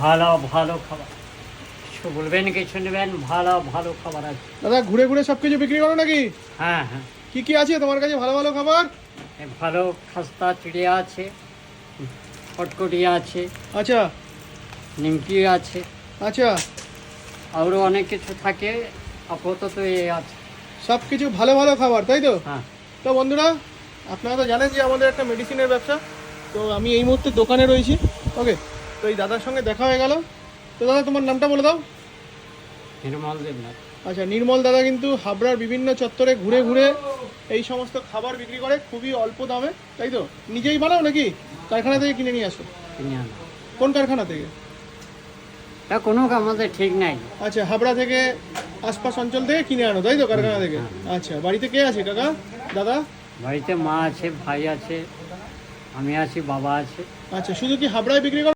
ভালো ভালো খাবার, কিছু বলবেন কিছু নেবেন, ভালো ভালো খাবার আছে। দাদা ঘুরে ঘুরে সব কিছু বিক্রি করো নাকি? হ্যাঁ হ্যাঁ, কি কি আছে তোমার কাছে ভালো ভালো খাবার? ভালো খাস্তা চিড়িয়া আছে, কটকটিয়া আছে, আচ্ছা নিমকি আছে, আচ্ছা, আরও অনেক কিছু থাকে, আপাতত এই আছে। সব কিছু ভালো ভালো খাবার তাই তো? হ্যাঁ, তো বন্ধুরা, আপনারা তো জানেন যে আমাদের একটা মেডিসিনের ব্যবসা। তো আমি এই মুহূর্তে দোকানে রয়েছি। ওকে, তো এই দাদার সঙ্গে দেখা হয়ে গেল। তো দাদা তোমার নামটা বলে দাও। নির্মল দেবনাথ। আচ্ছা, নির্মল দাদা কিন্তু হাবড়ার বিভিন্ন চত্বরে ঘুরে ঘুরে এই সমস্ত খাবার বিক্রি করে খুবই অল্প দামে, তাই তো? নিজেই বানাও নাকি কারখানা থেকে কিনে নিয়ে আসো? কিনে আনা, কোন কারখানা থেকে? তা কোনো আমাদের ঠিক নাই। আচ্ছা, হাবড়া থেকে আশপাশ অঞ্চল থেকে কিনে আনো তাই তো, কারখানা থেকে? আচ্ছা, বাড়িতে কে আছে কাকা, দাদা? বাড়িতে মা আছে, ভাই আছে, আমি আছি, বাবা আছে। আচ্ছা, শুধু কি হাবড়ায় বিক্রি করো?